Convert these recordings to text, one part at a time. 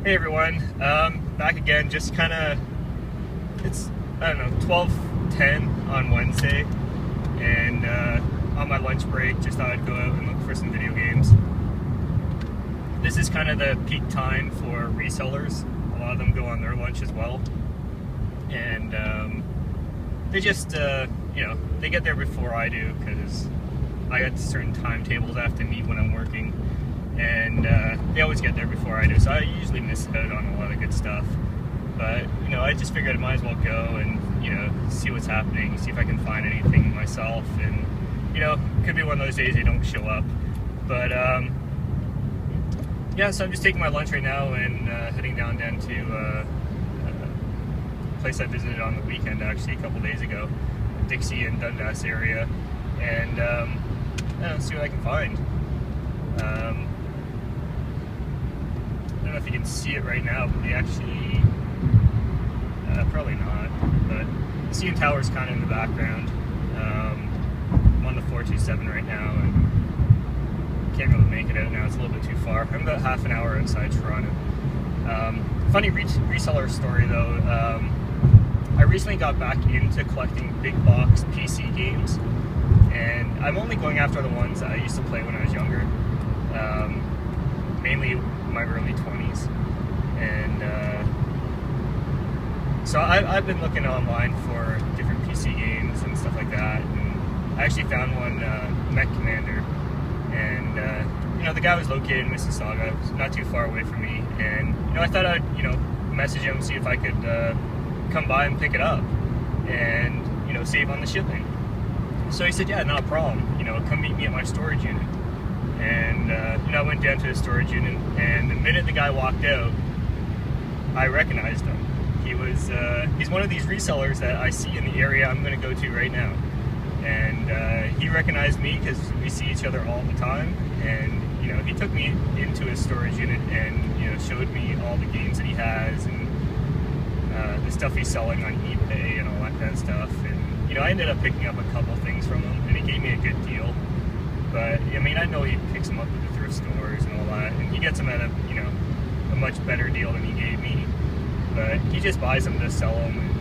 Hey everyone, back again, just kind of, it's, I don't know, 12:10 on Wednesday, and on my lunch break, just thought I'd go out and look for some video games. This is kind of the peak time for resellers. A lot of them go on their lunch as well, and they just, they get there before I do, because I got certain timetables I have to meet when I'm working. And they always get there before I do, so I usually miss out on a lot of good stuff. But, I just figured I might as well go and, see what's happening, see if I can find anything myself. And, it could be one of those days they don't show up. But, yeah, so I'm just taking my lunch right now and heading down to a place I visited on the weekend, actually, a couple days ago, Dixie and Dundas area. And, see what I can find. I don't know if you can see it right now, but they actually, probably not, but the CN Tower's kind of in the background. I'm on the 427 right now, and can't really make it out now, it's a little bit too far. I'm about half an hour outside Toronto. Funny reseller story though, I recently got back into collecting big box PC games, and I'm only going after the ones that I used to play when I was younger. Mainly my early 20s, and so I've been looking online for different PC games and stuff like that, and I actually found one, Mech Commander, and the guy was located in Mississauga, it was not too far away from me, and I thought I'd message him, see if I could come by and pick it up and save on the shipping. So he said, yeah, not a problem, come meet me at my storage unit. And I went down to the storage unit, and the minute the guy walked out, I recognized him. He's one of these resellers that I see in the area I'm going to go to right now. And he recognized me because we see each other all the time. And he took me into his storage unit and showed me all the games that he has and the stuff he's selling on eBay and all that kind of stuff. And I ended up picking up a couple things from him, and he gave me a good deal. But, I know he picks them up at the thrift stores and all that, and he gets them at a much better deal than he gave me. But he just buys them to sell them, and,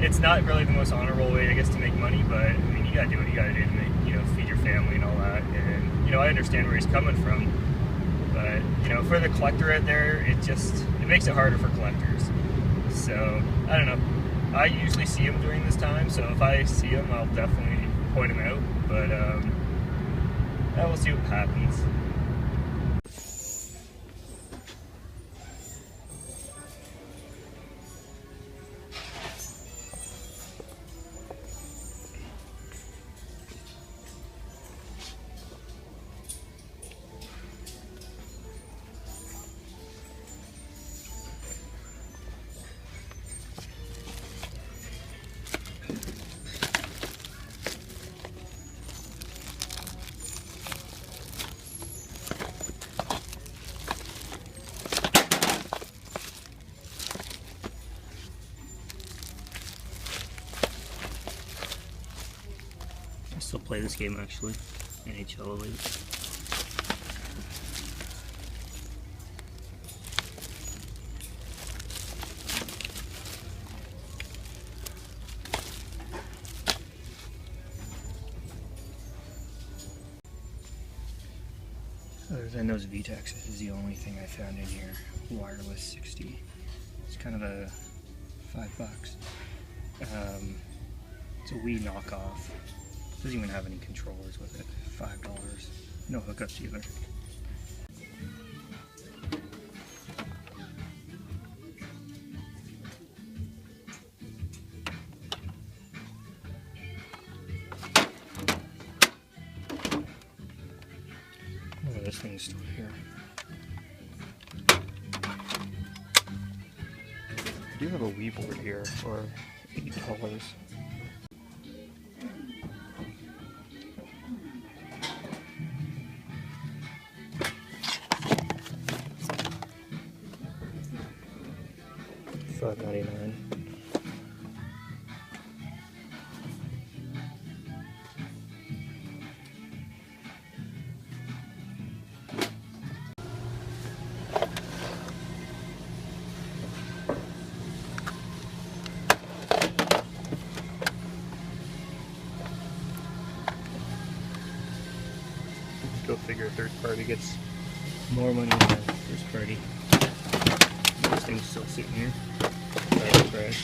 it's not really the most honorable way, I guess, to make money, but, you gotta do what you gotta do to make, feed your family and all that, and, I understand where he's coming from. But, for the collector out there, it makes it harder for collectors. So, I don't know. I usually see him during this time, so if I see him, I'll definitely point him out, but we'll see what happens. I still play this game actually, NHL Elite. Other than those VTECs, this is the only thing I found in here. Wireless 60. It's kind of a $5. It's a Wii knockoff. Doesn't even have any controllers with it. $5. No hookups either. Oh, this thing's still here. I do have a Wii board here for $8. $5.99. party gets more money than the first party. This thing's still sitting here. That's right.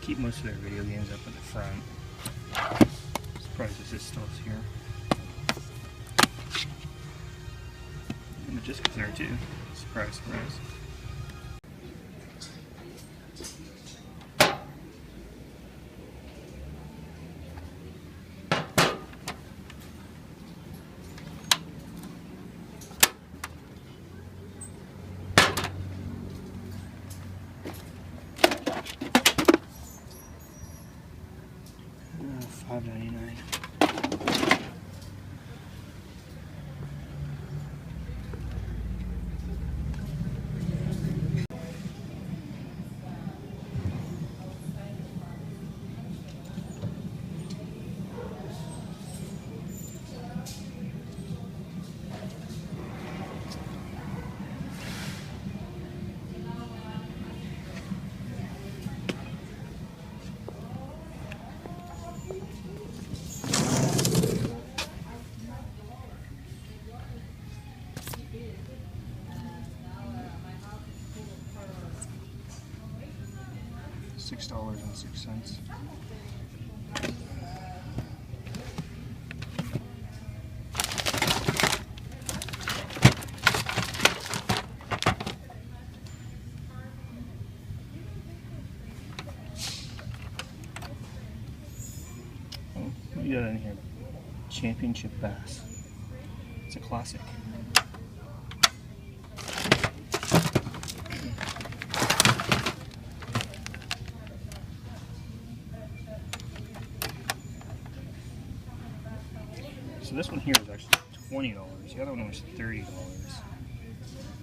Keep most of their video games up at the front. Surprised this is still here. And the disc is there too. Surprise, surprise. $5.99. $6.06. Oh, what do you got in here? Championship Bass. It's a classic. So this one here is actually $20. The other one was $30.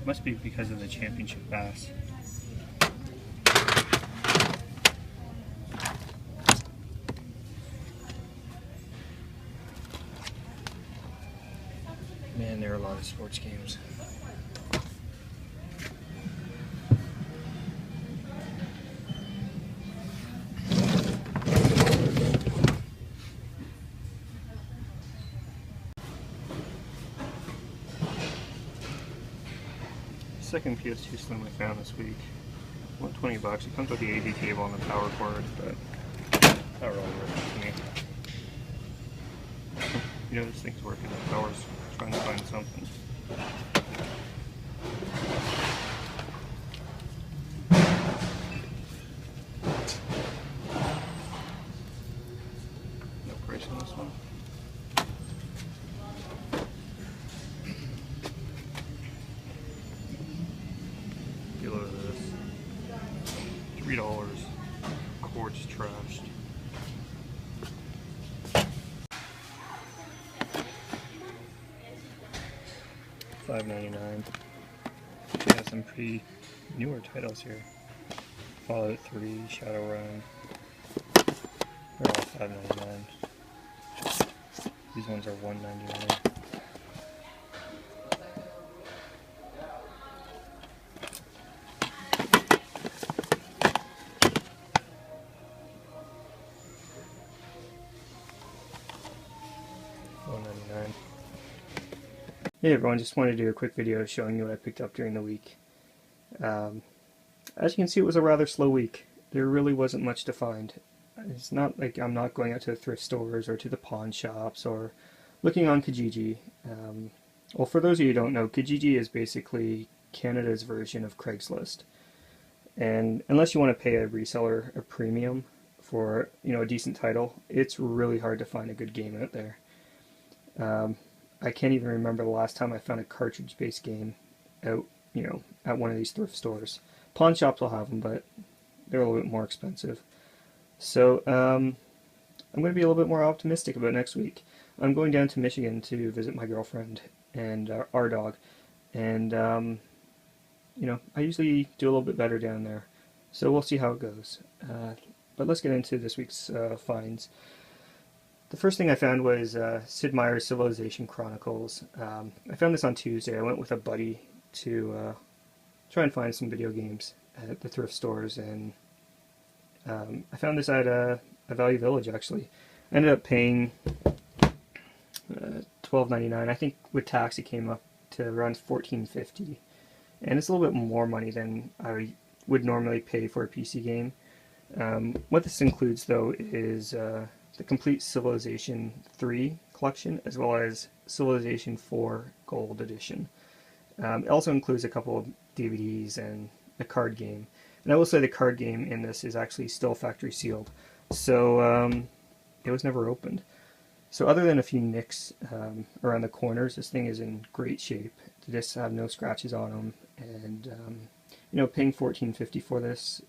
Must be because of the Championship Bass. Man, there are a lot of sports games. Second PS2 Slim I found this week. $120. It comes with the AV cable and the power cord, but not really worth it to me. You know this thing's working for hours trying to find something. No price on this one. Look at this. $3. Cord's trashed. $5.99. Yeah, some pretty newer titles here. Fallout 3, Shadowrun. They're all $5.99. These ones are $1.99. Hey everyone, just wanted to do a quick video showing you what I picked up during the week. As you can see, it was a rather slow week. There really wasn't much to find. It's not like I'm not going out to the thrift stores or to the pawn shops or looking on Kijiji. Well, for those of you who don't know, Kijiji is basically Canada's version of Craigslist. And unless you want to pay a reseller a premium for, you know, a decent title, it's really hard to find a good game out there. I can't even remember the last time I found a cartridge-based game out at one of these thrift stores. Pawn shops will have them, but they're a little bit more expensive. So I'm going to be a little bit more optimistic about next week. I'm going down to Michigan to visit my girlfriend and our dog, and I usually do a little bit better down there. So we'll see how it goes. But let's get into this week's finds. The first thing I found was Sid Meier's Civilization Chronicles. I found this on Tuesday. I went with a buddy to try and find some video games at the thrift stores, and I found this at a Value Village, actually. I ended up paying $12.99. I think with tax it came up to around $14.50, and it's a little bit more money than I would normally pay for a PC game. What this includes, though, is the complete Civilization 3 collection, as well as Civilization 4 Gold Edition. It also includes a couple of DVDs and a card game. And I will say the card game in this is actually still factory sealed, so it was never opened. So other than a few nicks around the corners, this thing is in great shape. The discs have no scratches on them, and paying $14.50 for this,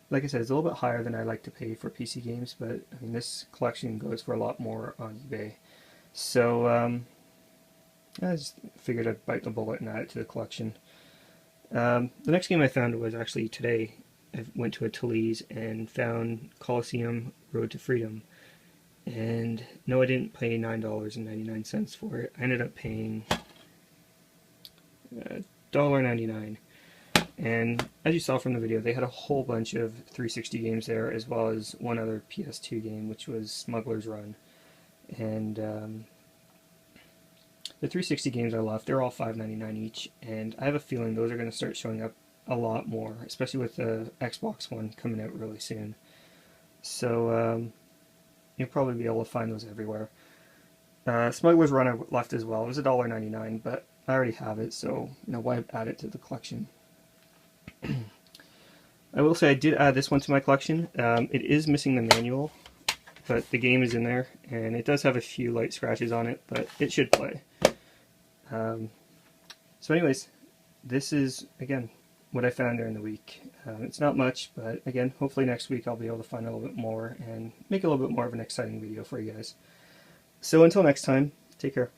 like I said, it's a little bit higher than I like to pay for PC games, but I mean, this collection goes for a lot more on eBay. So I just figured I'd bite the bullet and add it to the collection. The next game I found was actually today. I went to a Talley's and found Colosseum Road to Freedom. And no, I didn't pay $9.99 for it. I ended up paying $1.99. And as you saw from the video, they had a whole bunch of 360 games there, as well as one other PS2 game, which was Smuggler's Run. And the 360 games I left, they're all $5.99 each, and I have a feeling those are going to start showing up a lot more, especially with the Xbox One coming out really soon. So you'll probably be able to find those everywhere. Smuggler's Run I left as well. It was $1.99, but I already have it, so why add it to the collection? I will say I did add this one to my collection. It is missing the manual, but the game is in there, and it does have a few light scratches on it, but it should play. So anyways, this is, again, what I found during the week. It's not much, but again, hopefully next week I'll be able to find a little bit more and make a little bit more of an exciting video for you guys. So until next time, take care.